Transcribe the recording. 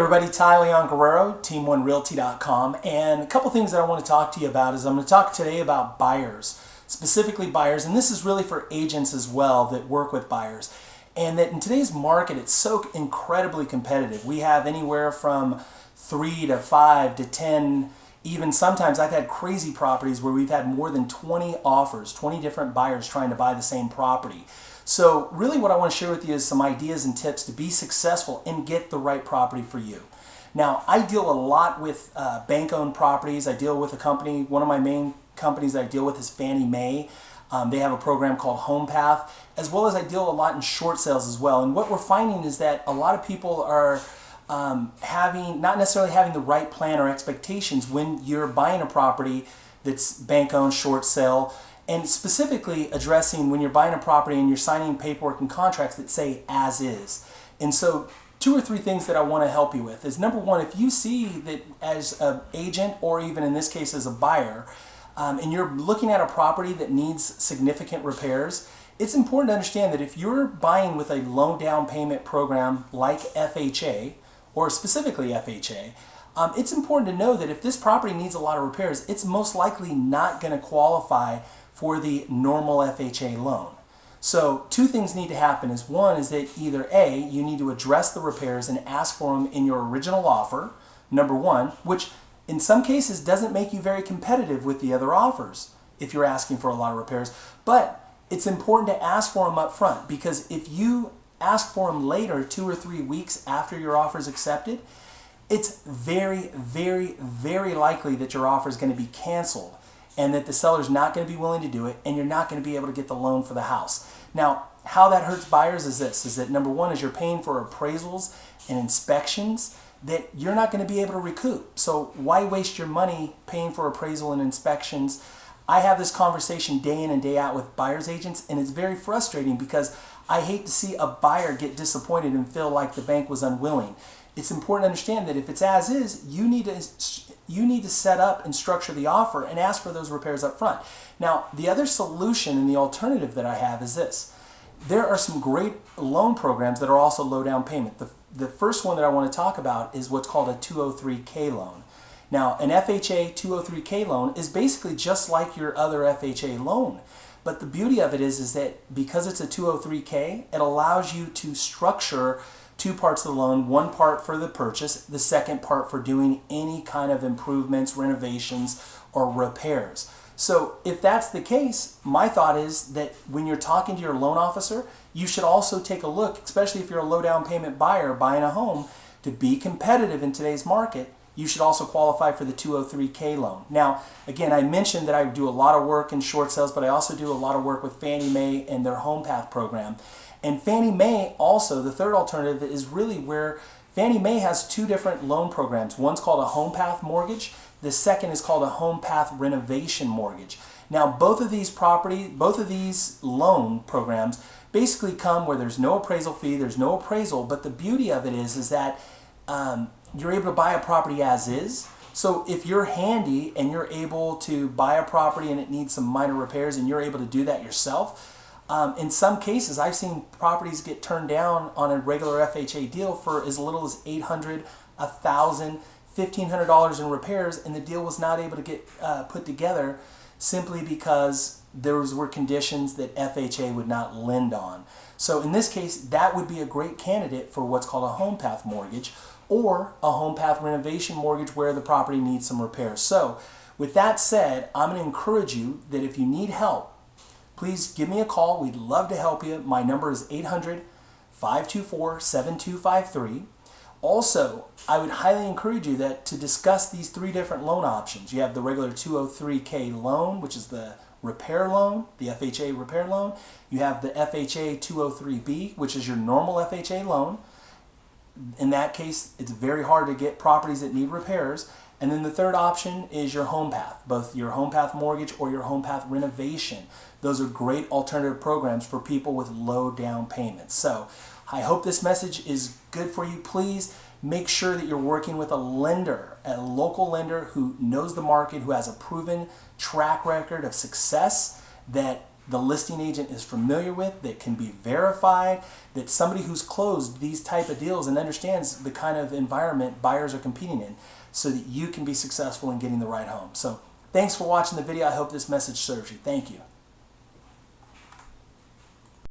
everybody, Ty Leon Guerrero, Team1Realty.com, and a couple things that I want to talk to you about is I'm going to talk today about buyers, specifically buyers, and this is really for agents as well that work with buyers, and that in today's market it's so incredibly competitive. We have anywhere from 3 to 5 to 10, even sometimes I've had crazy properties where we've had more than 20 offers, 20 different buyers trying to buy the same property. So really what I want to share with you is some ideas and tips to be successful and get the right property for you. Now, I deal a lot with bank-owned properties. I deal with a company, one of my main companies I deal with is Fannie Mae. They have a program called HomePath, as well as I deal a lot in short sales as well. And what we're finding is that a lot of people are not necessarily having the right plan or expectations when you're buying a property that's bank-owned, short sale, and specifically addressing when you're buying a property and you're signing paperwork and contracts that say as is. And so 2 or 3 things that I want to help you with is, number one, if you see that as an agent or even in this case as a buyer, and you're looking at a property that needs significant repairs, it's important to understand that if you're buying with a low down payment program like FHA, or specifically FHA, it's important to know that if this property needs a lot of repairs, it's most likely not going to qualify for the normal FHA loan. So 2 things need to happen. Is one is that either A, you need to address the repairs and ask for them in your original offer, number one, which in some cases doesn't make you very competitive with the other offers if you're asking for a lot of repairs, but it's important to ask for them up front, because if you ask for them later, 2 or 3 weeks after your offer is accepted, it's very, very, very likely that your offer is going to be canceled and that the seller's not going to be willing to do it, and you're not going to be able to get the loan for the house. Now, how that hurts buyers is this, is that number one is you're paying for appraisals and inspections that you're not going to be able to recoup. So why waste your money paying for appraisal and inspections? I have this conversation day in and day out with buyers agents, and it's very frustrating because I hate to see a buyer get disappointed and feel like the bank was unwilling. It's important to understand that if it's as is, you need to set up and structure the offer and ask for those repairs up front. Now, the other solution and the alternative that I have is this. There are some great loan programs that are also low down payment. The first one that I want to talk about is what's called a 203K loan. Now, an FHA 203K loan is basically just like your other FHA loan. But the beauty of it is that because it's a 203K, it allows you to structure 2 parts of the loan, 1 part for the purchase, the second part for doing any kind of improvements, renovations, or repairs. So if that's the case, my thought is that when you're talking to your loan officer, you should also take a look, especially if you're a low down payment buyer buying a home, to be competitive in today's market. You should also qualify for the 203K loan. Now, again, I mentioned that I do a lot of work in short sales, but I also do a lot of work with Fannie Mae and their HomePath program. And Fannie Mae also, the third alternative is really where Fannie Mae has 2 different loan programs. One's called a HomePath mortgage. The second is called a HomePath renovation mortgage. Now, both of these loan programs basically come where there's no appraisal fee, there's no appraisal, but the beauty of it is that you're able to buy a property as is. So if you're handy and you're able to buy a property and it needs some minor repairs and you're able to do that yourself, in some cases I've seen properties get turned down on a regular FHA deal for as little as $800, $1,000, $1,500 in repairs, and the deal was not able to get put together simply because those were conditions that FHA would not lend on. So in this case, that would be a great candidate for what's called a HomePath mortgage, or a HomePath renovation mortgage where the property needs some repairs. So with that said, I'm going to encourage you that if you need help, please give me a call. We'd love to help you. My number is 800-524-7253. Also, I would highly encourage you that to discuss these 3 different loan options. You have the regular 203K loan, which is the repair loan, the FHA repair loan. You have the FHA 203B, which is your normal FHA loan. In that case, it's very hard to get properties that need repairs. And then the third option is your HomePath, both your HomePath mortgage or your HomePath renovation. Those are great alternative programs for people with low down payments. So I hope this message is good for you. Please make sure that you're working with a lender, a local lender who knows the market, who has a proven track record of success, that the listing agent is familiar with, that can be verified, that somebody who's closed these type of deals and understands the kind of environment buyers are competing in, so that you can be successful in getting the right home. So thanks for watching the video. I hope this message serves you. Thank you.